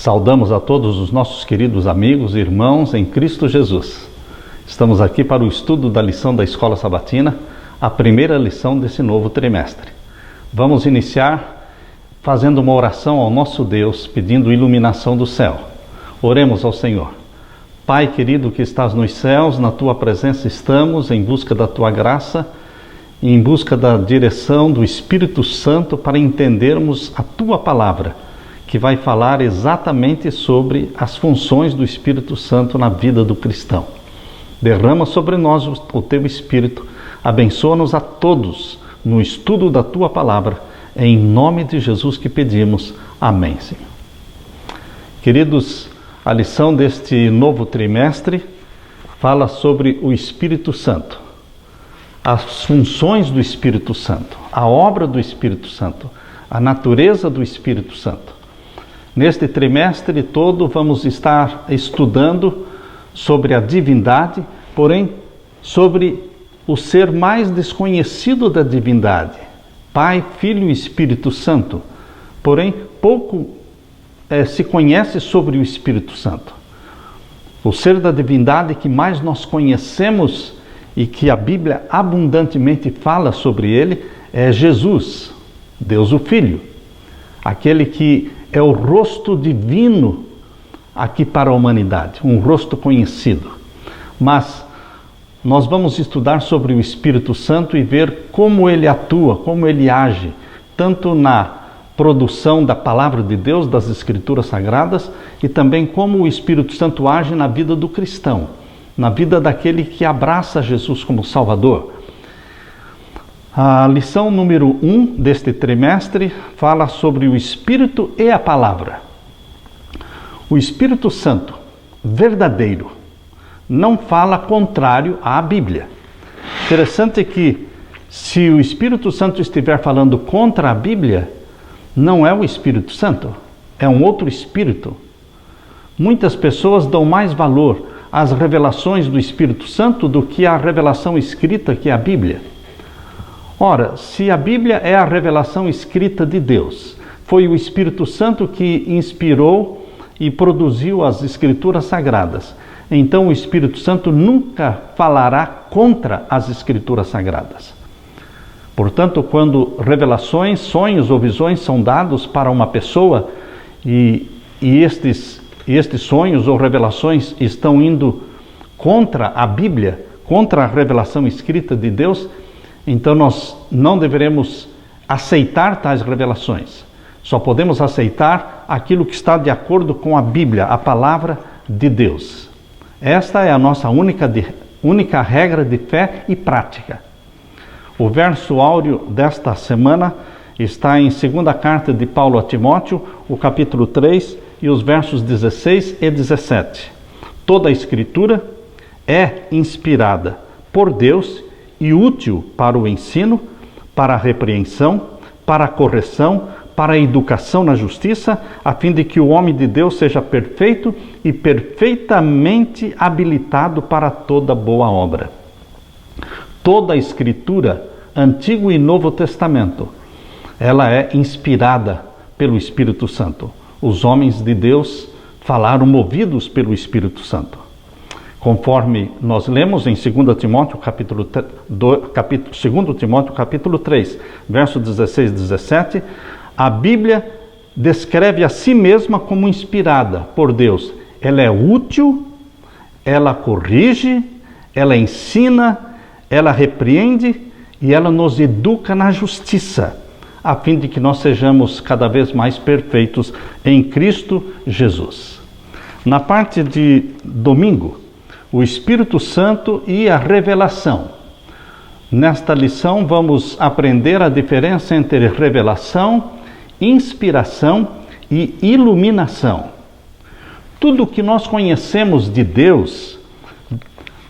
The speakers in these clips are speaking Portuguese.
Saudamos a todos os nossos queridos amigos e irmãos em Cristo Jesus. Estamos aqui para o estudo da lição da Escola Sabatina, a primeira lição desse novo trimestre. Vamos iniciar fazendo uma oração ao nosso Deus, pedindo iluminação do céu. Oremos ao Senhor. Pai querido que estás nos céus, na Tua presença estamos em busca da Tua graça e em busca da direção do Espírito Santo para entendermos a Tua palavra, que vai falar exatamente sobre as funções do Espírito Santo na vida do cristão. Derrama sobre nós o Teu Espírito, abençoa-nos a todos no estudo da Tua palavra, em nome de Jesus que pedimos. Amém, Senhor. Queridos, a lição deste novo trimestre fala sobre o Espírito Santo, as funções do Espírito Santo, a obra do Espírito Santo, a natureza do Espírito Santo. Neste trimestre todo vamos estar estudando sobre a divindade, porém sobre o ser mais desconhecido da divindade, Pai, Filho e Espírito Santo. Porém, pouco se conhece sobre o Espírito Santo. O ser da divindade que mais nós conhecemos e que a Bíblia abundantemente fala sobre ele é Jesus, Deus o Filho, aquele que é o rosto divino aqui para a humanidade, um rosto conhecido. Mas nós vamos estudar sobre o Espírito Santo e ver como ele atua, como ele age, tanto na produção da palavra de Deus, das Escrituras Sagradas, e também como o Espírito Santo age na vida do cristão, na vida daquele que abraça Jesus como Salvador. A lição número 1 deste trimestre fala sobre o Espírito e a palavra. O Espírito Santo verdadeiro não fala contrário à Bíblia. Interessante que, se o Espírito Santo estiver falando contra a Bíblia, não é o Espírito Santo, é um outro Espírito. Muitas pessoas dão mais valor às revelações do Espírito Santo do que à revelação escrita, que é a Bíblia. Ora, se a Bíblia é a revelação escrita de Deus, foi o Espírito Santo que inspirou e produziu as Escrituras Sagradas, então o Espírito Santo nunca falará contra as Escrituras Sagradas. Portanto, quando revelações, sonhos ou visões são dados para uma pessoa e estes sonhos ou revelações estão indo contra a Bíblia, contra a revelação escrita de Deus, então nós não deveremos aceitar tais revelações. Só podemos aceitar aquilo que está de acordo com a Bíblia, a palavra de Deus. Esta é a nossa única regra de fé e prática. O verso áureo desta semana está em 2ª carta de Paulo a Timóteo, o capítulo 3 e os versos 16 e 17. Toda a Escritura é inspirada por Deus e útil para o ensino, para a repreensão, para a correção, para a educação na justiça, a fim de que o homem de Deus seja perfeito e perfeitamente habilitado para toda boa obra. Toda a Escritura, Antigo e Novo Testamento, ela é inspirada pelo Espírito Santo. Os homens de Deus falaram movidos pelo Espírito Santo. Conforme nós lemos em 2 Timóteo capítulo 3, verso 16 e 17, a Bíblia descreve a si mesma como inspirada por Deus. Ela é útil, ela corrige, ela ensina, ela repreende e ela nos educa na justiça, a fim de que nós sejamos cada vez mais perfeitos em Cristo Jesus. Na parte de domingo, o Espírito Santo e a revelação. Nesta lição vamos aprender a diferença entre revelação, inspiração e iluminação. Tudo que nós conhecemos de Deus,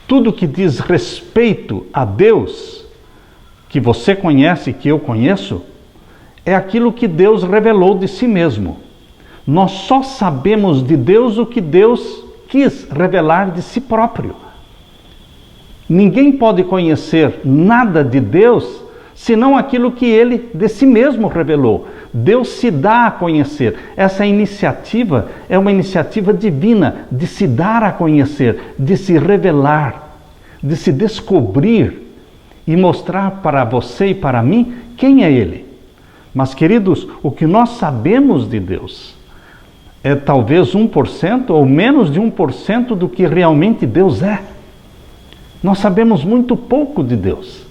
tudo que diz respeito a Deus, que você conhece e que eu conheço, é aquilo que Deus revelou de si mesmo. Nós só sabemos de Deus o que Deus quis revelar de si próprio. Ninguém pode conhecer nada de Deus senão aquilo que ele de si mesmo revelou. Deus se dá a conhecer. Essa iniciativa é uma iniciativa divina de se dar a conhecer, de se revelar, de se descobrir e mostrar para você e para mim quem é Ele. Mas, queridos, o que nós sabemos de Deus é talvez 1% ou menos de 1% do que realmente Deus é. Nós sabemos muito pouco de Deus,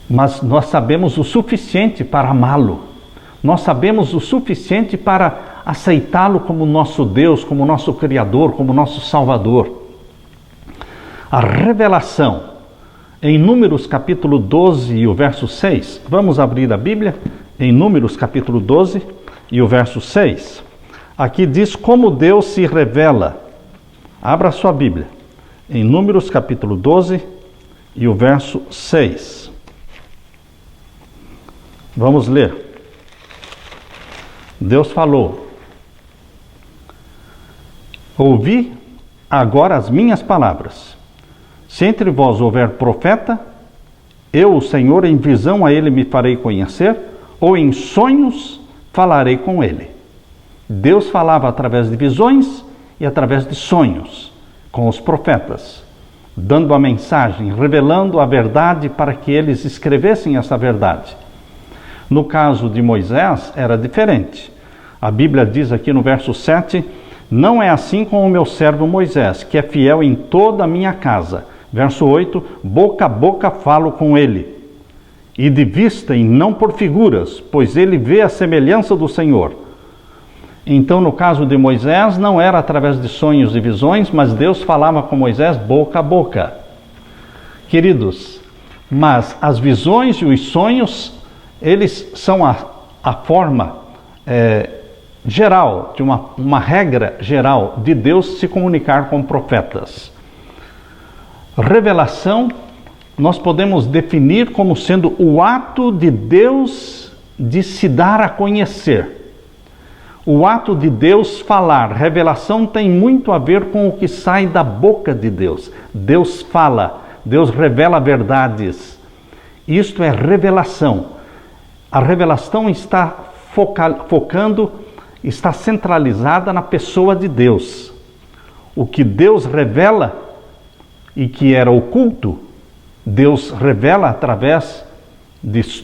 mas nós sabemos o suficiente para amá-lo. Nós sabemos o suficiente para aceitá-lo como nosso Deus, como nosso Criador, como nosso Salvador. A revelação em Números capítulo 12 e o verso 6, vamos abrir a Bíblia em Números capítulo 12 e o verso 6. Aqui diz como Deus se revela. Abra sua Bíblia em Números capítulo 12 e o verso 6. Vamos ler. Deus falou: ouvi agora as minhas palavras. Se entre vós houver profeta, eu, o Senhor, em visão a ele me farei conhecer, ou em sonhos falarei com ele. Deus falava através de visões e através de sonhos com os profetas, dando a mensagem, revelando a verdade para que eles escrevessem essa verdade. No caso de Moisés era diferente. A Bíblia diz aqui no verso 7, não é assim com o meu servo Moisés, que é fiel em toda a minha casa. Verso 8, boca a boca falo com ele, e de vista e não por figuras, pois ele vê a semelhança do Senhor. Então, no caso de Moisés, não era através de sonhos e visões, mas Deus falava com Moisés boca a boca. Queridos, mas as visões e os sonhos, eles são a forma geral, de uma regra geral de Deus se comunicar com profetas. Revelação, nós podemos definir como sendo o ato de Deus de se dar a conhecer. O ato de Deus falar. Revelação tem muito a ver com o que sai da boca de Deus. Deus fala, Deus revela verdades. Isto é revelação. A revelação está focando, está centralizada na pessoa de Deus. O que Deus revela e que era oculto, Deus revela através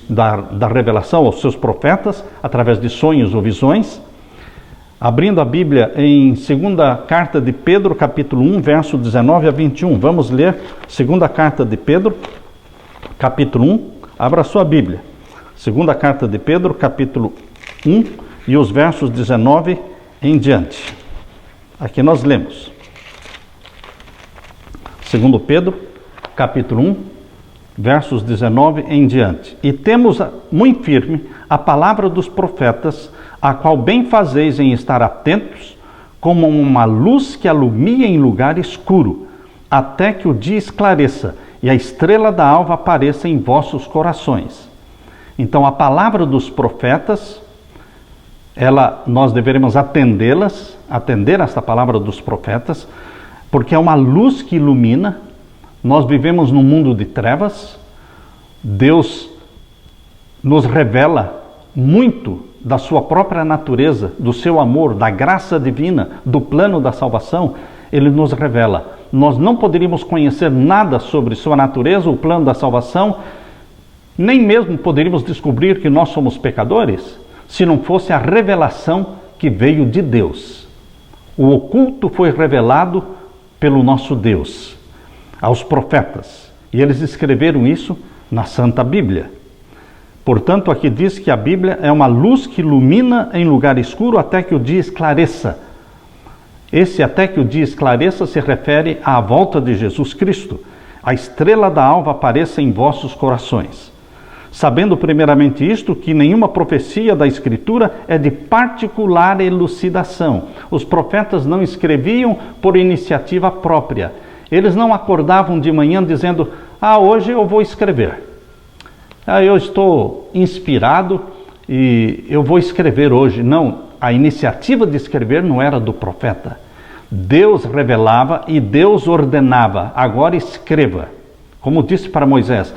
da revelação aos seus profetas, através de sonhos ou visões. Abrindo a Bíblia em 2ª carta de Pedro, capítulo 1, verso 19 a 21. Vamos ler 2ª carta de Pedro, capítulo 1. Abra sua Bíblia. 2ª carta de Pedro, capítulo 1 e os versos 19 em diante. Aqui nós lemos. 2 Pedro, capítulo 1, versos 19 em diante. E temos muito firme a palavra dos profetas, a qual bem fazeis em estar atentos, como uma luz que alumia em lugar escuro, até que o dia esclareça e a estrela da alva apareça em vossos corações. Então, a palavra dos profetas, nós deveremos atender esta palavra dos profetas, porque é uma luz que ilumina. Nós vivemos num mundo de trevas. Deus nos revela muito da sua própria natureza, do seu amor, da graça divina, do plano da salvação. Ele nos revela. Nós não poderíamos conhecer nada sobre sua natureza, o plano da salvação, nem mesmo poderíamos descobrir que nós somos pecadores, se não fosse a revelação que veio de Deus. O oculto foi revelado pelo nosso Deus aos profetas, e eles escreveram isso na Santa Bíblia. Portanto, aqui diz que a Bíblia é uma luz que ilumina em lugar escuro até que o dia esclareça. Esse até que o dia esclareça se refere à volta de Jesus Cristo. A estrela da alva apareça em vossos corações. Sabendo primeiramente isto, que nenhuma profecia da Escritura é de particular elucidação. Os profetas não escreviam por iniciativa própria. Eles não acordavam de manhã dizendo, hoje eu vou escrever. Eu estou inspirado e eu vou escrever hoje. Não, a iniciativa de escrever não era do profeta. Deus revelava e Deus ordenava, agora escreva. Como disse para Moisés,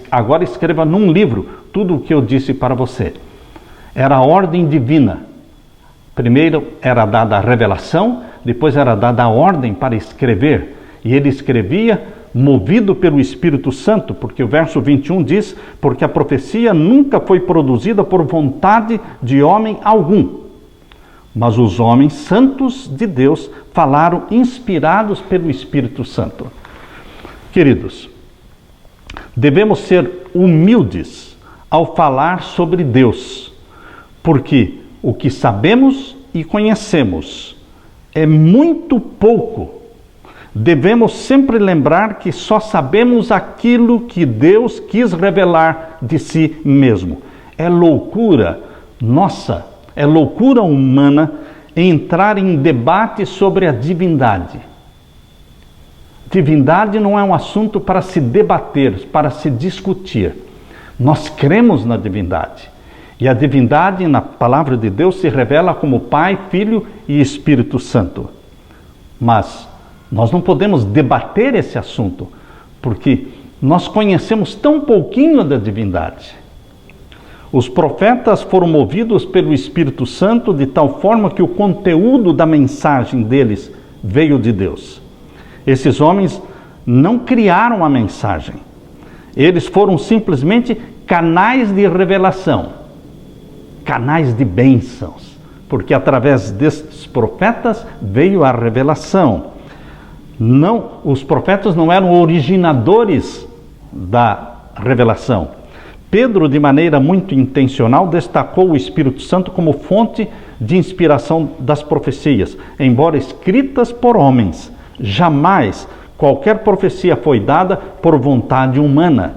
agora escreva num livro tudo o que eu disse para você. Era a ordem divina. Primeiro era dada a revelação, depois era dada a ordem para escrever. E ele escrevia movido pelo Espírito Santo, porque o verso 21 diz: porque a profecia nunca foi produzida por vontade de homem algum, mas os homens santos de Deus falaram inspirados pelo Espírito Santo. Queridos, devemos ser humildes ao falar sobre Deus, porque o que sabemos e conhecemos é muito pouco. Devemos sempre lembrar que só sabemos aquilo que Deus quis revelar de si mesmo. É loucura nossa, é loucura humana entrar em debate sobre a divindade. Divindade não é um assunto para se debater, para se discutir. Nós cremos na divindade. E a divindade, na palavra de Deus, se revela como Pai, Filho e Espírito Santo. Mas nós não podemos debater esse assunto, porque nós conhecemos tão pouquinho da divindade. Os profetas foram movidos pelo Espírito Santo de tal forma que o conteúdo da mensagem deles veio de Deus. Esses homens não criaram a mensagem. Eles foram simplesmente canais de revelação, canais de bênçãos, porque através destes profetas veio a revelação. Não, os profetas não eram originadores da revelação. Pedro, de maneira muito intencional, destacou o Espírito Santo como fonte de inspiração das profecias, embora escritas por homens. Jamais qualquer profecia foi dada por vontade humana.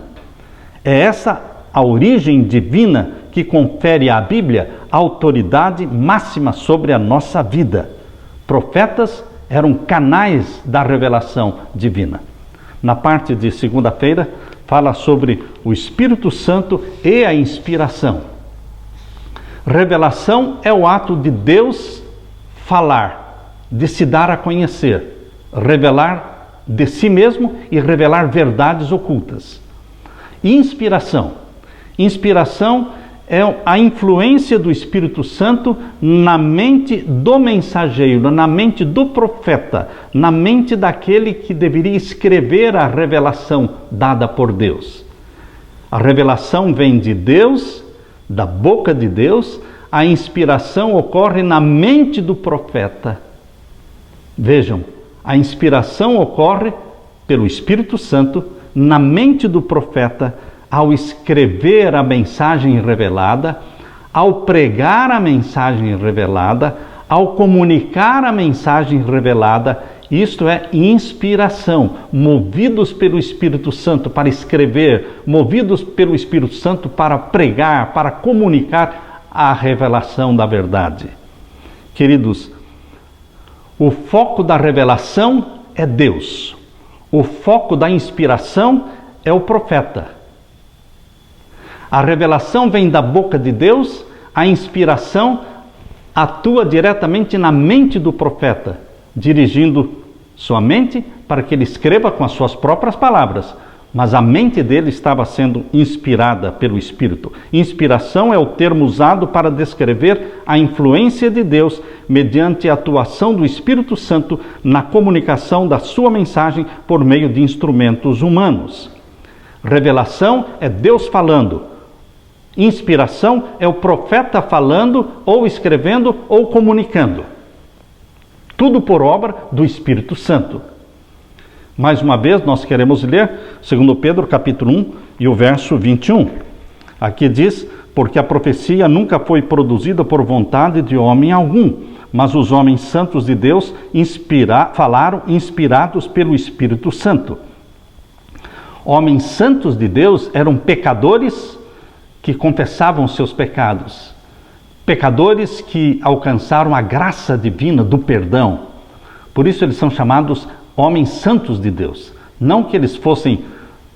É essa a origem divina que confere à Bíblia autoridade máxima sobre a nossa vida. Profetas eram canais da revelação divina. Na parte de segunda-feira, fala sobre o Espírito Santo e a inspiração. Revelação é o ato de Deus falar, de se dar a conhecer, revelar de si mesmo e revelar verdades ocultas. Inspiração. Inspiração é a influência do Espírito Santo na mente do mensageiro, na mente do profeta, na mente daquele que deveria escrever a revelação dada por Deus. A revelação vem de Deus, da boca de Deus, a inspiração ocorre na mente do profeta. Vejam, a inspiração ocorre pelo Espírito Santo na mente do profeta, ao escrever a mensagem revelada, ao pregar a mensagem revelada, ao comunicar a mensagem revelada. Isto é inspiração, movidos pelo Espírito Santo para escrever, movidos pelo Espírito Santo para pregar, para comunicar a revelação da verdade. Queridos, o foco da revelação é Deus. O foco da inspiração é o profeta. A revelação vem da boca de Deus, a inspiração atua diretamente na mente do profeta, dirigindo sua mente para que ele escreva com as suas próprias palavras, mas a mente dele estava sendo inspirada pelo Espírito. Inspiração é o termo usado para descrever a influência de Deus mediante a atuação do Espírito Santo na comunicação da sua mensagem por meio de instrumentos humanos. Revelação é Deus falando. Inspiração é o profeta falando, ou escrevendo, ou comunicando. Tudo por obra do Espírito Santo. Mais uma vez, nós queremos ler 2 Pedro capítulo 1 e o verso 21. Aqui diz: porque a profecia nunca foi produzida por vontade de homem algum, mas os homens santos de Deus falaram inspirados pelo Espírito Santo. Homens santos de Deus eram pecadores que confessavam seus pecados, pecadores que alcançaram a graça divina do perdão. Por isso eles são chamados homens santos de Deus. Não que eles fossem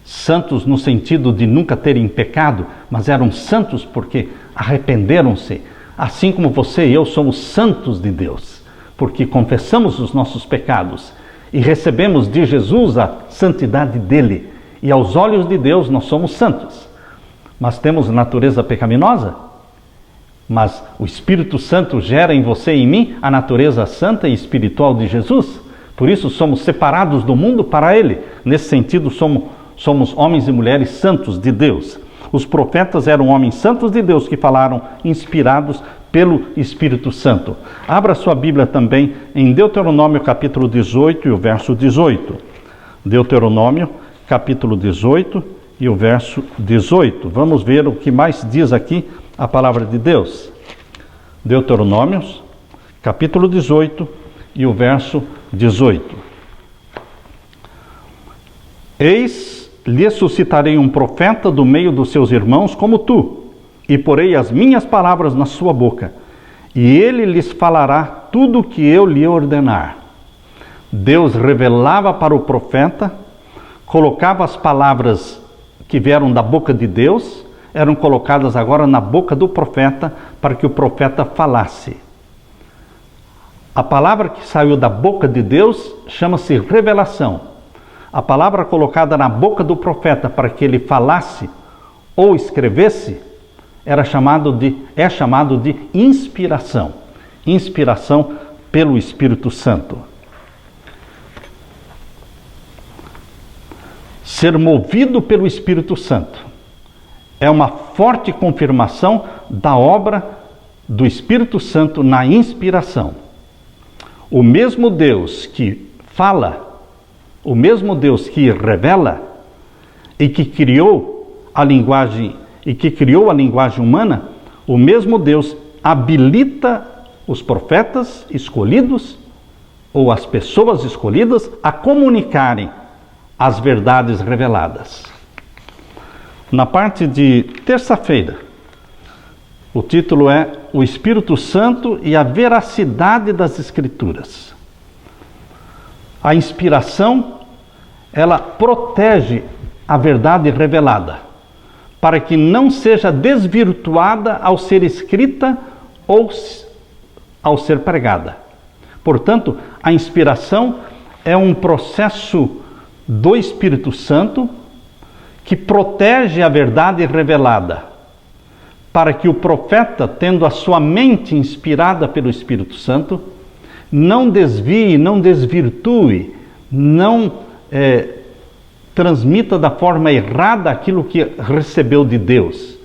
santos no sentido de nunca terem pecado, mas eram santos porque arrependeram-se, assim como você e eu somos santos de Deus, porque confessamos os nossos pecados e recebemos de Jesus a santidade dele, e aos olhos de Deus nós somos santos. Mas temos natureza pecaminosa? Mas o Espírito Santo gera em você e em mim a natureza santa e espiritual de Jesus. Por isso somos separados do mundo para Ele. Nesse sentido, somos homens e mulheres santos de Deus. Os profetas eram homens santos de Deus que falaram inspirados pelo Espírito Santo. Abra sua Bíblia também em Deuteronômio capítulo 18 e o verso 18. Deuteronômio capítulo 18 e o verso 18. Vamos ver o que mais diz aqui a palavra de Deus. Deuteronômio capítulo 18 e o verso 18. Eis, lhe suscitarei um profeta do meio dos seus irmãos como tu, e porei as minhas palavras na sua boca, e ele lhes falará tudo o que eu lhe ordenar. Deus revelava para o profeta, colocava as palavras que vieram da boca de Deus, eram colocadas agora na boca do profeta, para que o profeta falasse. A palavra que saiu da boca de Deus chama-se revelação. A palavra colocada na boca do profeta para que ele falasse ou escrevesse é chamado de inspiração. Inspiração pelo Espírito Santo. Ser movido pelo Espírito Santo é uma forte confirmação da obra do Espírito Santo na inspiração. O mesmo Deus que fala, o mesmo Deus que revela e que criou a linguagem humana, o mesmo Deus habilita os profetas escolhidos ou as pessoas escolhidas a comunicarem as verdades reveladas. Na parte de terça-feira, o título é O Espírito Santo e a Veracidade das Escrituras. A inspiração, ela protege a verdade revelada, para que não seja desvirtuada ao ser escrita ou ao ser pregada. Portanto, a inspiração é um processo do Espírito Santo que protege a verdade revelada, para que o profeta, tendo a sua mente inspirada pelo Espírito Santo, não desvie, não desvirtue, não transmita da forma errada aquilo que recebeu de Deus.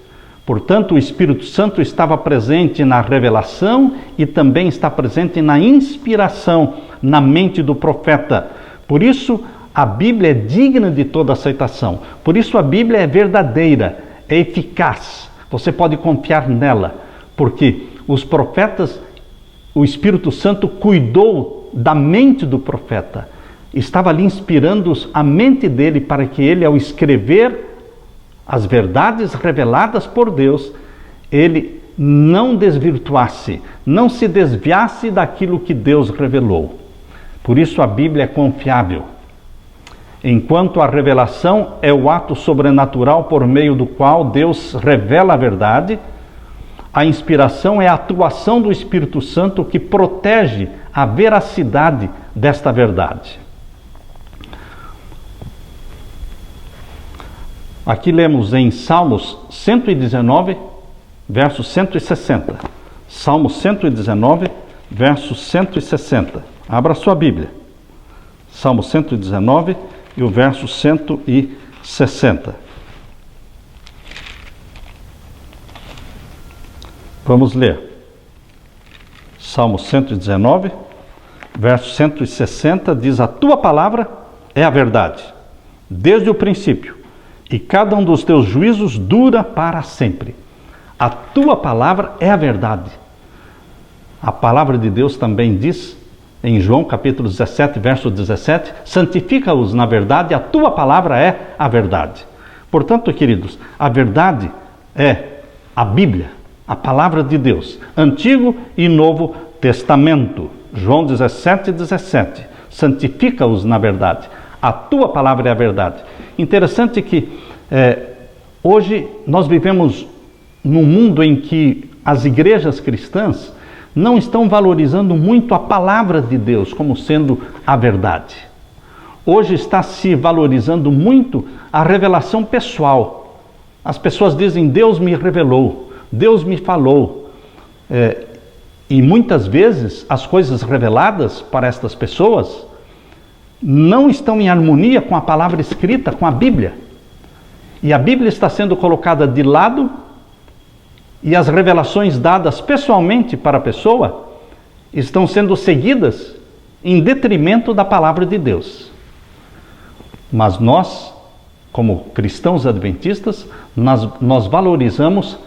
Portanto, o Espírito Santo estava presente na revelação e também está presente na inspiração na mente do profeta. Por isso, a Bíblia é digna de toda aceitação. Por isso, a Bíblia é verdadeira, é eficaz. Você pode confiar nela, porque os profetas, o Espírito Santo cuidou da mente do profeta. Estava ali inspirando a mente dele para que ele, ao escrever as verdades reveladas por Deus, ele não desvirtuasse, não se desviasse daquilo que Deus revelou. Por isso a Bíblia é confiável. Enquanto a revelação é o ato sobrenatural por meio do qual Deus revela a verdade, a inspiração é a atuação do Espírito Santo que protege a veracidade desta verdade. Aqui lemos em Salmos 119, verso 160. Salmos 119, verso 160. Abra sua Bíblia. Salmo 119 e o verso 160. Vamos ler. Salmo 119, verso 160 diz: A tua palavra é a verdade, desde o princípio, e cada um dos teus juízos dura para sempre. A tua palavra é a verdade. A palavra de Deus também diz, em João capítulo 17, verso 17, santifica-os na verdade, a tua palavra é a verdade. Portanto, queridos, a verdade é a Bíblia, a palavra de Deus, Antigo e Novo Testamento. João 17, 17, santifica-os na verdade, a tua palavra é a verdade. Interessante que hoje nós vivemos num mundo em que as igrejas cristãs não estão valorizando muito a palavra de Deus como sendo a verdade. Hoje está se valorizando muito a revelação pessoal. As pessoas dizem: Deus me revelou, Deus me falou. E muitas vezes as coisas reveladas para estas pessoas não estão em harmonia com a palavra escrita, com a Bíblia. E a Bíblia está sendo colocada de lado e as revelações dadas pessoalmente para a pessoa estão sendo seguidas em detrimento da palavra de Deus. Mas nós, como cristãos adventistas, nós valorizamos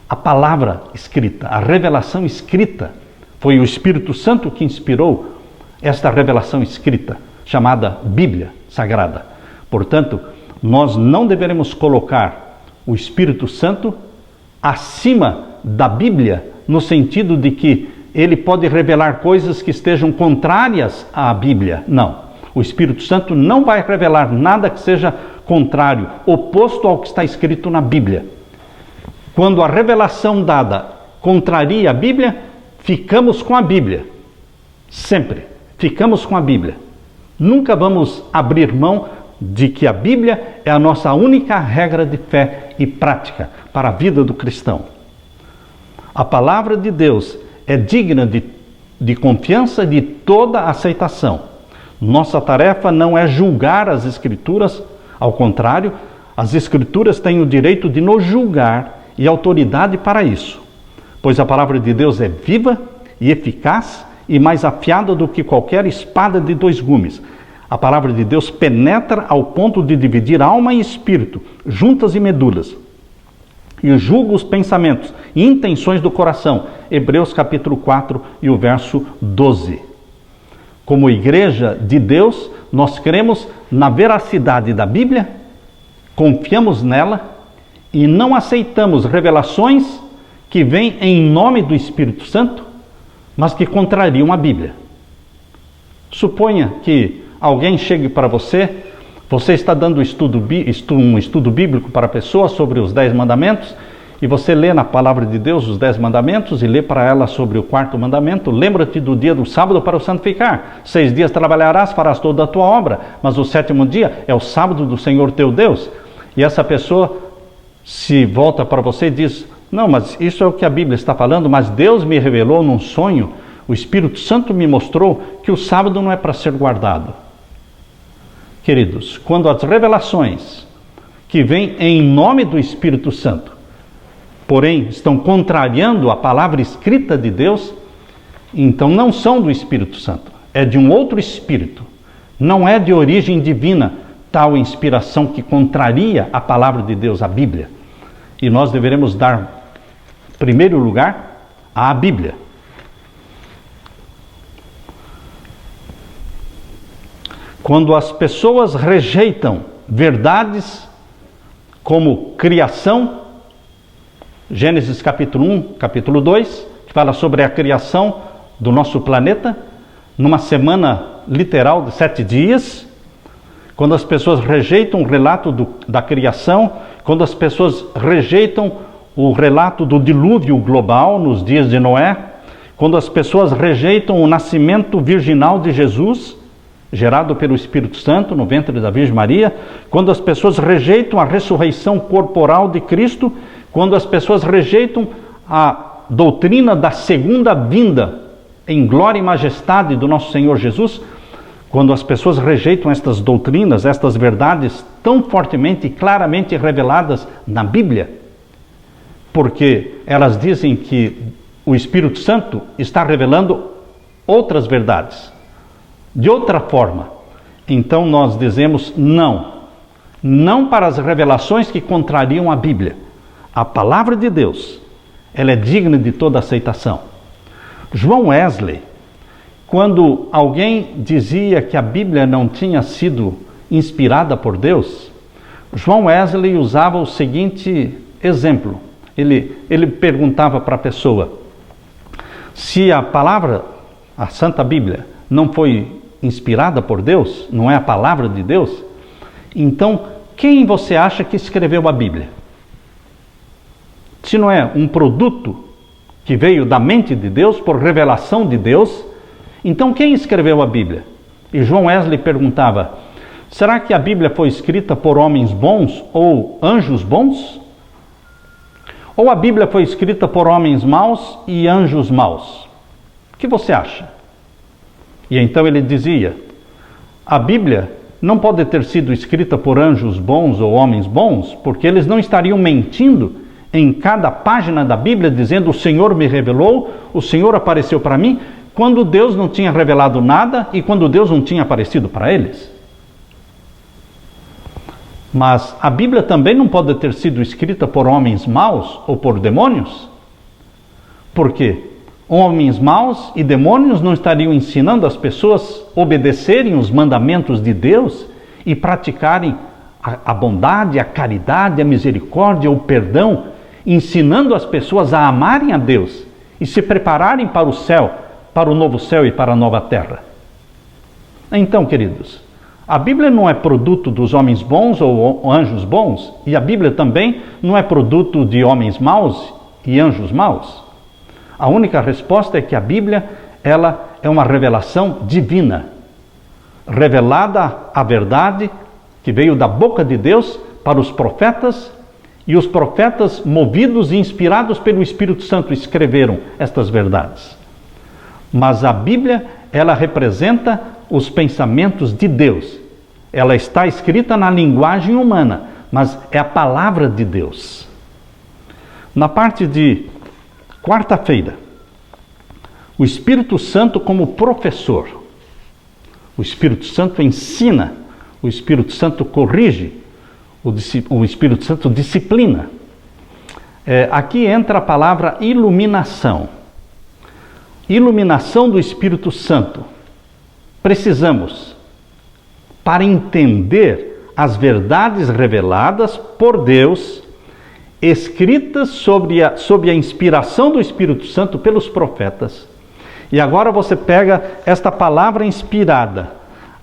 a palavra escrita, a revelação escrita. Foi o Espírito Santo que inspirou esta revelação escrita, chamada Bíblia Sagrada. Portanto, nós não deveremos colocar o Espírito Santo acima da Bíblia, no sentido de que ele pode revelar coisas que estejam contrárias à Bíblia. Não. O Espírito Santo não vai revelar nada que seja contrário, oposto ao que está escrito na Bíblia. Quando a revelação dada contraria a Bíblia, ficamos com a Bíblia. Sempre. Ficamos com a Bíblia. Nunca vamos abrir mão de que a Bíblia é a nossa única regra de fé e prática para a vida do cristão. A palavra de Deus é digna de confiança e de toda aceitação. Nossa tarefa não é julgar as Escrituras, ao contrário, as Escrituras têm o direito de nos julgar e autoridade para isso, pois a palavra de Deus é viva e eficaz e mais afiada do que qualquer espada de 2 gumes. A palavra de Deus penetra ao ponto de dividir alma e espírito, juntas e medulas, e julga os pensamentos e intenções do coração. Hebreus capítulo 4 e o verso 12. Como igreja de Deus, nós cremos na veracidade da Bíblia, confiamos nela e não aceitamos revelações que vêm em nome do Espírito Santo, mas que contrariam a Bíblia. Suponha que alguém chegue para você está dando um estudo bíblico para a pessoa sobre os 10 mandamentos, e você lê na palavra de Deus os 10 mandamentos e lê para ela sobre o 4º mandamento: lembra-te do dia do sábado para o santificar. 6 dias trabalharás, farás toda a tua obra, mas o 7º dia é o sábado do Senhor teu Deus. E essa pessoa se volta para você e diz: não, mas isso é o que a Bíblia está falando, mas Deus me revelou num sonho, o Espírito Santo me mostrou que o sábado não é para ser guardado. Queridos, quando as revelações que vêm em nome do Espírito Santo, porém estão contrariando a palavra escrita de Deus, então não são do Espírito Santo, é de um outro Espírito. Não é de origem divina tal inspiração que contraria a palavra de Deus, a Bíblia. E nós deveremos dar primeiro lugar à Bíblia. Quando as pessoas rejeitam verdades como criação, Gênesis capítulo 1, capítulo 2, que fala sobre a criação do nosso planeta, numa semana literal de 7 dias, quando as pessoas rejeitam o relato da criação, quando as pessoas rejeitam o relato do dilúvio global nos dias de Noé, quando as pessoas rejeitam o nascimento virginal de Jesus, gerado pelo Espírito Santo no ventre da Virgem Maria, quando as pessoas rejeitam a ressurreição corporal de Cristo, quando as pessoas rejeitam a doutrina da segunda vinda em glória e majestade do nosso Senhor Jesus, quando as pessoas rejeitam estas doutrinas, estas verdades tão fortemente e claramente reveladas na Bíblia, porque elas dizem que o Espírito Santo está revelando outras verdades, de outra forma, então nós dizemos não para as revelações que contrariam a Bíblia. A palavra de Deus, ela é digna de toda aceitação. João Wesley, quando alguém dizia que a Bíblia não tinha sido inspirada por Deus, João Wesley usava o seguinte exemplo. Ele perguntava para a pessoa: se a palavra, a Santa Bíblia, não foi inspirada por Deus, não é a palavra de Deus, então quem você acha que escreveu a Bíblia? Se não é um produto que veio da mente de Deus, por revelação de Deus, então quem escreveu a Bíblia? E João Wesley perguntava: será que a Bíblia foi escrita por homens bons ou anjos bons? Ou a Bíblia foi escrita por homens maus e anjos maus? O que você acha? E então ele dizia, a Bíblia não pode ter sido escrita por anjos bons ou homens bons, porque eles não estariam mentindo em cada página da Bíblia, dizendo, o Senhor me revelou, o Senhor apareceu para mim, quando Deus não tinha revelado nada e quando Deus não tinha aparecido para eles. Mas a Bíblia também não pode ter sido escrita por homens maus ou por demônios? Por quê? Homens maus e demônios não estariam ensinando as pessoas a obedecerem os mandamentos de Deus e praticarem a bondade, a caridade, a misericórdia, o perdão, ensinando as pessoas a amarem a Deus e se prepararem para o céu, para o novo céu e para a nova terra. Então, queridos, a Bíblia não é produto dos homens bons ou anjos bons, e a Bíblia também não é produto de homens maus e anjos maus. A única resposta é que a Bíblia, ela é uma revelação divina, revelada a verdade que veio da boca de Deus para os profetas, e os profetas, movidos e inspirados pelo Espírito Santo, escreveram estas verdades. Mas a Bíblia, ela representa os pensamentos de Deus. Ela está escrita na linguagem humana, mas é a palavra de Deus. Na parte de quarta-feira, o Espírito Santo como professor. O Espírito Santo ensina, o Espírito Santo corrige, o Espírito Santo disciplina. Aqui entra a palavra iluminação. Iluminação do Espírito Santo. Precisamos, para entender as verdades reveladas por Deus, escritas sob a inspiração do Espírito Santo pelos profetas. E agora você pega esta palavra inspirada,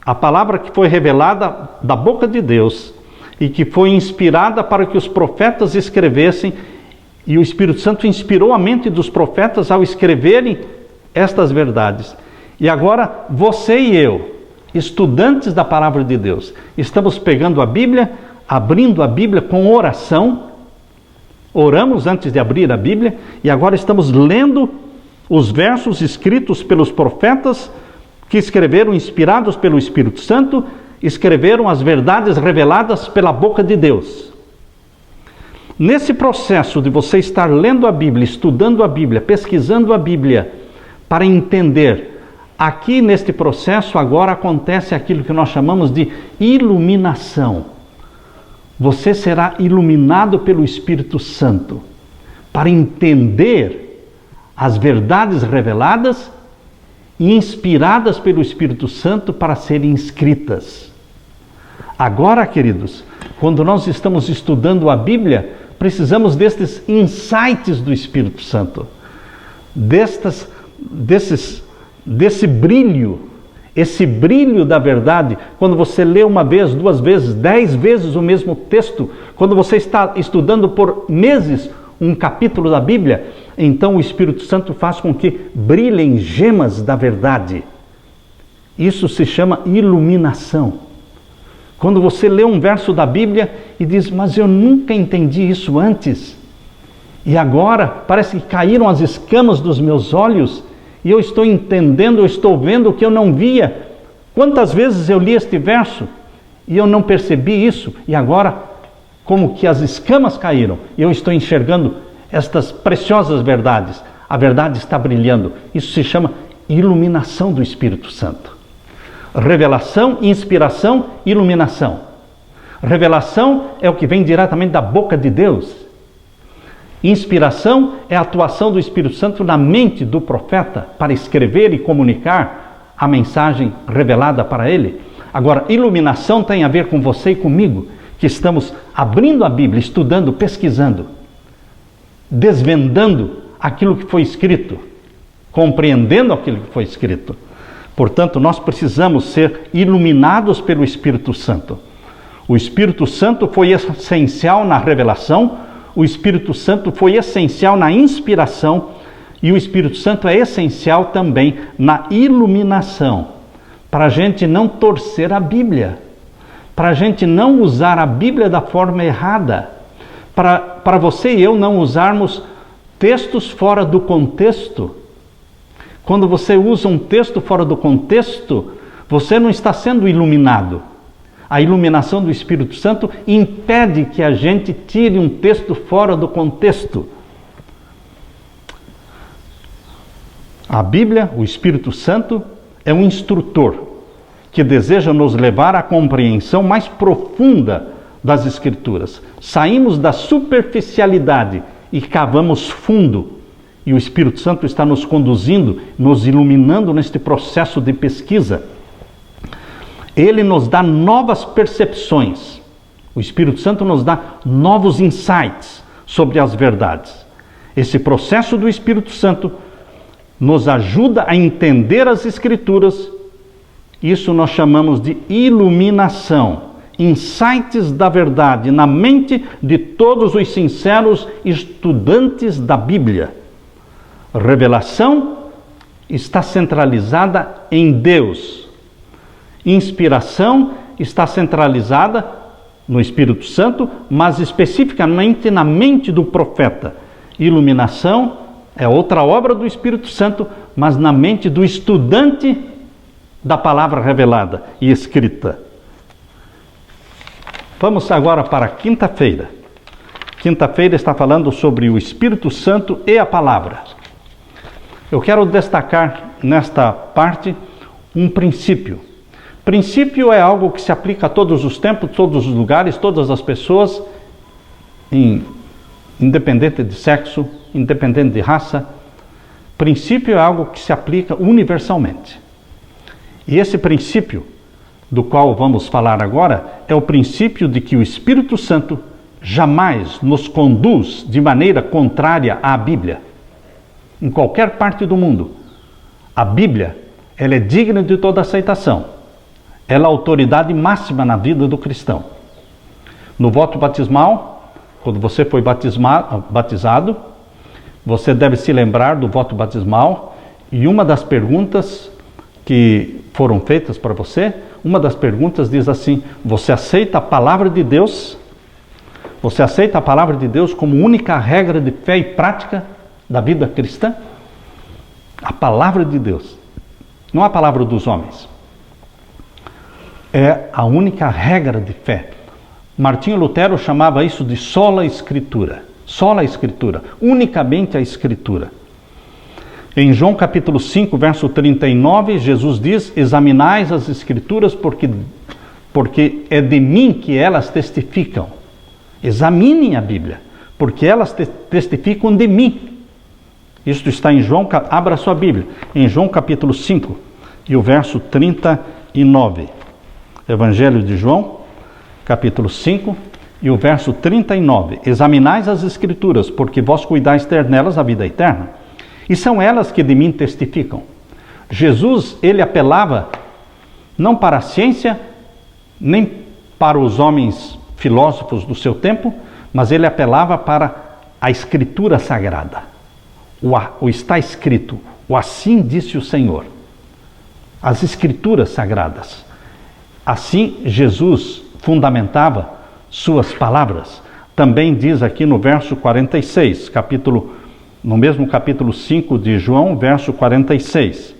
a palavra que foi revelada da boca de Deus e que foi inspirada para que os profetas escrevessem, e o Espírito Santo inspirou a mente dos profetas ao escreverem estas verdades. E agora você e eu, estudantes da palavra de Deus, estamos pegando a Bíblia, abrindo a Bíblia com oração, oramos antes de abrir a Bíblia, e agora estamos lendo os versos escritos pelos profetas, que escreveram, inspirados pelo Espírito Santo, escreveram as verdades reveladas pela boca de Deus. Nesse processo de você estar lendo a Bíblia, estudando a Bíblia, pesquisando a Bíblia, para entender, aqui neste processo agora acontece aquilo que nós chamamos de iluminação. Você será iluminado pelo Espírito Santo para entender as verdades reveladas e inspiradas pelo Espírito Santo para serem escritas. Agora, queridos, quando nós estamos estudando a Bíblia, precisamos destes insights do Espírito Santo, desse brilho, esse brilho da verdade. Quando você lê uma vez, 2 vezes, 10 vezes o mesmo texto, quando você está estudando por meses um capítulo da Bíblia, então o Espírito Santo faz com que brilhem gemas da verdade. Isso se chama iluminação. Quando você lê um verso da Bíblia e diz, mas eu nunca entendi isso antes, e agora parece que caíram as escamas dos meus olhos, e eu estou entendendo, eu estou vendo o que eu não via. Quantas vezes eu li este verso e eu não percebi isso, e agora como que as escamas caíram, e eu estou enxergando estas preciosas verdades. A verdade está brilhando. Isso se chama iluminação do Espírito Santo. Revelação, inspiração, iluminação. Revelação é o que vem diretamente da boca de Deus. Inspiração é a atuação do Espírito Santo na mente do profeta para escrever e comunicar a mensagem revelada para ele. Agora, iluminação tem a ver com você e comigo, que estamos abrindo a Bíblia, estudando, pesquisando, desvendando aquilo que foi escrito, compreendendo aquilo que foi escrito. Portanto, nós precisamos ser iluminados pelo Espírito Santo. O Espírito Santo foi essencial na revelação, o Espírito Santo foi essencial na inspiração, e o Espírito Santo é essencial também na iluminação, para a gente não torcer a Bíblia, para a gente não usar a Bíblia da forma errada, para você e eu não usarmos textos fora do contexto. Quando você usa um texto fora do contexto, você não está sendo iluminado. A iluminação do Espírito Santo impede que a gente tire um texto fora do contexto. A Bíblia, o Espírito Santo, é um instrutor que deseja nos levar à compreensão mais profunda das Escrituras. Saímos da superficialidade e cavamos fundo. E o Espírito Santo está nos conduzindo, nos iluminando neste processo de pesquisa. Ele nos dá novas percepções. O Espírito Santo nos dá novos insights sobre as verdades. Esse processo do Espírito Santo nos ajuda a entender as Escrituras. Isso nós chamamos de iluminação. Insights da verdade na mente de todos os sinceros estudantes da Bíblia. Revelação está centralizada em Deus. Inspiração está centralizada no Espírito Santo, mas especificamente na mente do profeta. Iluminação é outra obra do Espírito Santo, mas na mente do estudante da palavra revelada e escrita. Vamos agora para quinta-feira. Quinta-feira está falando sobre o Espírito Santo e a palavra. Eu quero destacar nesta parte um princípio. Princípio é algo que se aplica a todos os tempos, todos os lugares, todas as pessoas, independente de sexo, independente de raça. Princípio é algo que se aplica universalmente. E esse princípio, do qual vamos falar agora, é o princípio de que o Espírito Santo jamais nos conduz de maneira contrária à Bíblia. Em qualquer parte do mundo, a Bíblia, ela é digna de toda aceitação. Ela é a autoridade máxima na vida do cristão. No voto batismal, quando você foi batizado, você deve se lembrar do voto batismal, e uma das perguntas que foram feitas para você, uma das perguntas diz assim: você aceita a palavra de Deus? Você aceita a palavra de Deus como única regra de fé e prática da vida cristã? A palavra de Deus, não a palavra dos homens, é a única regra de fé. Martinho Lutero chamava isso de sola escritura. Sola escritura, unicamente a escritura. Em João capítulo 5, verso 39, Jesus diz: examinais as escrituras porque é de mim que elas testificam. Examinem a Bíblia, porque elas testificam de mim. Isto está em João, abra sua Bíblia, em João capítulo 5 e o verso 39. Evangelho de João, capítulo 5 e o verso 39. Examinais as Escrituras, porque vós cuidais ter nelas a vida eterna, e são elas que de mim testificam. Jesus, ele apelava não para a ciência, nem para os homens filósofos do seu tempo, mas ele apelava para a Escritura Sagrada. O está escrito, o assim disse o Senhor. As Escrituras Sagradas. Assim, Jesus fundamentava suas palavras. Também diz aqui no verso 46, no mesmo capítulo 5 de João, verso 46.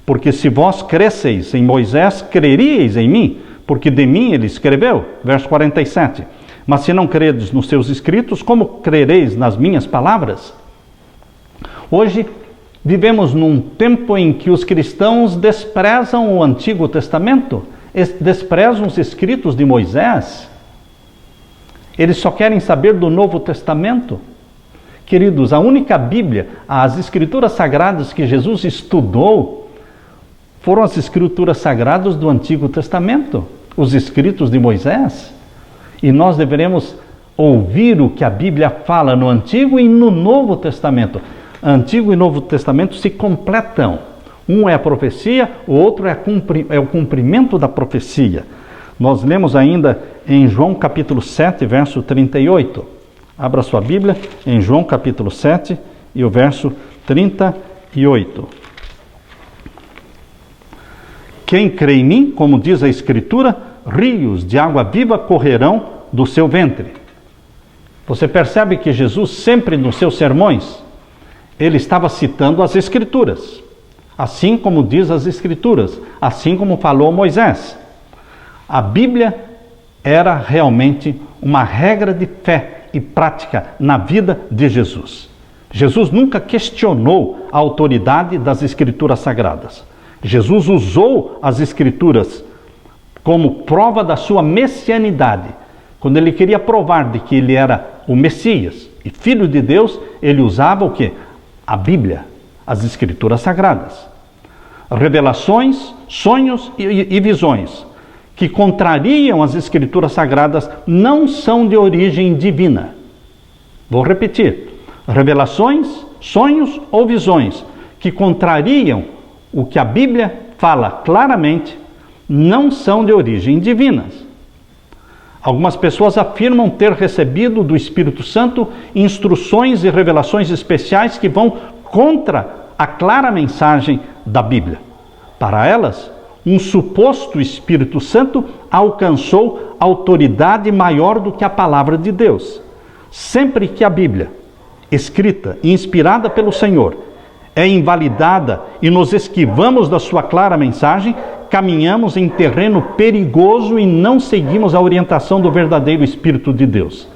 Porque se vós cresceis em Moisés, creríeis em mim, porque de mim ele escreveu. Verso 47. Mas se não credes nos seus escritos, como crereis nas minhas palavras? Hoje, vivemos num tempo em que os cristãos desprezam o Antigo Testamento, desprezam os escritos de Moisés. Eles só querem saber do Novo Testamento. Queridos, a única Bíblia, as Escrituras Sagradas que Jesus estudou, foram as Escrituras Sagradas do Antigo Testamento, os escritos de Moisés. E nós deveremos ouvir o que a Bíblia fala no Antigo e no Novo Testamento. Antigo e Novo Testamento se completam. Um é a profecia, o outro é o cumprimento da profecia. Nós lemos ainda em João capítulo 7, verso 38. Abra sua Bíblia em João capítulo 7 e o verso 38. Quem crê em mim, como diz a Escritura, rios de água viva correrão do seu ventre. Você percebe que Jesus sempre nos seus sermões, ele estava citando as Escrituras, assim como diz as Escrituras, assim como falou Moisés. A Bíblia era realmente uma regra de fé e prática na vida de Jesus. Jesus nunca questionou a autoridade das Escrituras Sagradas. Jesus usou as Escrituras como prova da sua messianidade. Quando ele queria provar de que ele era o Messias e Filho de Deus, ele usava o quê? A Bíblia, as Escrituras Sagradas. Revelações, sonhos e visões que contrariam as Escrituras Sagradas não são de origem divina. Vou repetir. Revelações, sonhos ou visões que contrariam o que a Bíblia fala claramente não são de origem divina. Algumas pessoas afirmam ter recebido do Espírito Santo instruções e revelações especiais que vão contra a clara mensagem da Bíblia. Para elas, um suposto Espírito Santo alcançou autoridade maior do que a palavra de Deus. Sempre que a Bíblia, escrita e inspirada pelo Senhor, é invalidada e nos esquivamos da sua clara mensagem, caminhamos em terreno perigoso e não seguimos a orientação do verdadeiro Espírito de Deus.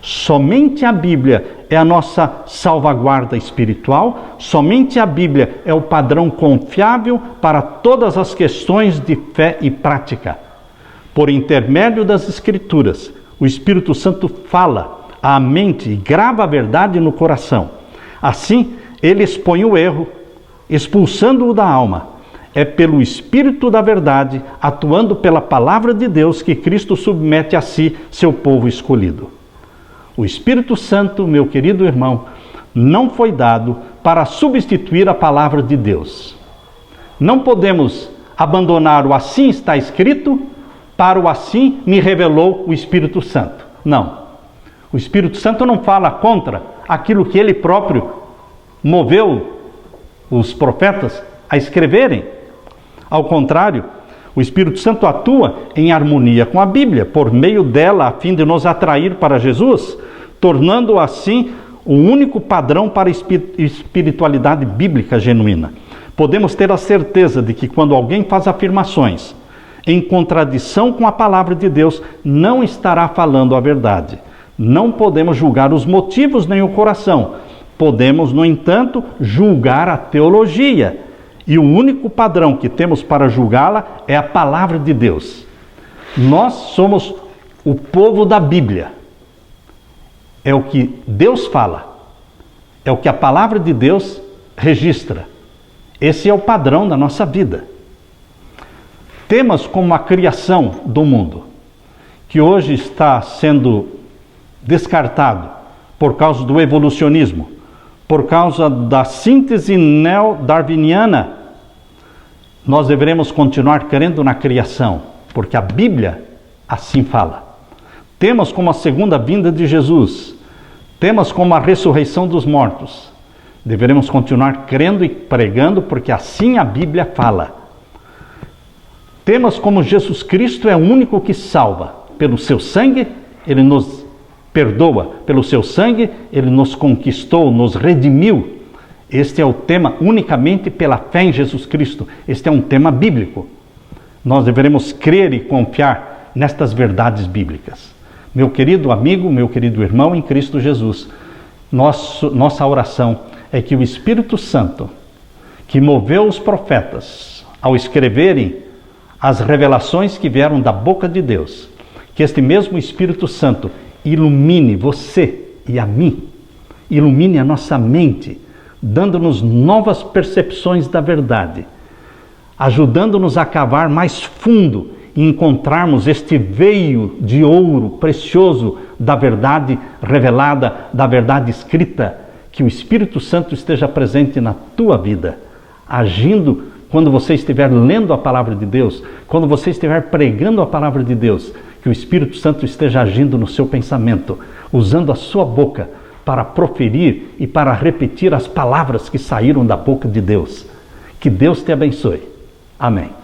Somente a Bíblia é a nossa salvaguarda espiritual, somente a Bíblia é o padrão confiável para todas as questões de fé e prática. Por intermédio das Escrituras, o Espírito Santo fala à mente e grava a verdade no coração. Assim, ele expõe o erro, expulsando-o da alma. É pelo Espírito da verdade, atuando pela palavra de Deus, que Cristo submete a si seu povo escolhido. O Espírito Santo, meu querido irmão, não foi dado para substituir a palavra de Deus. Não podemos abandonar o assim está escrito para o assim me revelou o Espírito Santo. Não. O Espírito Santo não fala contra aquilo que ele próprio moveu os profetas a escreverem. Ao contrário, o Espírito Santo atua em harmonia com a Bíblia, por meio dela, a fim de nos atrair para Jesus, tornando assim o único padrão para a espiritualidade bíblica genuína. Podemos ter a certeza de que quando alguém faz afirmações em contradição com a palavra de Deus, não estará falando a verdade. Não podemos julgar os motivos nem o coração. Podemos, no entanto, julgar a teologia. E o único padrão que temos para julgá-la é a palavra de Deus. Nós somos o povo da Bíblia. É o que Deus fala. É o que a palavra de Deus registra. Esse é o padrão da nossa vida. Temas como a criação do mundo, que hoje está sendo descartado por causa do evolucionismo, por causa da síntese neo-darwiniana, nós deveremos continuar crendo na criação, porque a Bíblia assim fala. Temas como a segunda vinda de Jesus, temas como a ressurreição dos mortos, deveremos continuar crendo e pregando, porque assim a Bíblia fala. Temas como Jesus Cristo é o único que salva. Pelo seu sangue, ele nos perdoa. Pelo seu sangue, ele nos conquistou, nos redimiu. Este é o tema unicamente pela fé em Jesus Cristo. Este é um tema bíblico. Nós deveremos crer e confiar nestas verdades bíblicas. Meu querido amigo, meu querido irmão em Cristo Jesus, nossa oração é que o Espírito Santo, que moveu os profetas ao escreverem as revelações que vieram da boca de Deus, que este mesmo Espírito Santo ilumine você e a mim, ilumine a nossa mente, dando-nos novas percepções da verdade, ajudando-nos a cavar mais fundo e encontrarmos este veio de ouro precioso da verdade revelada, da verdade escrita. Que o Espírito Santo esteja presente na tua vida, agindo quando você estiver lendo a palavra de Deus, quando você estiver pregando a palavra de Deus, que o Espírito Santo esteja agindo no seu pensamento, usando a sua boca para proferir e para repetir as palavras que saíram da boca de Deus. Que Deus te abençoe. Amém.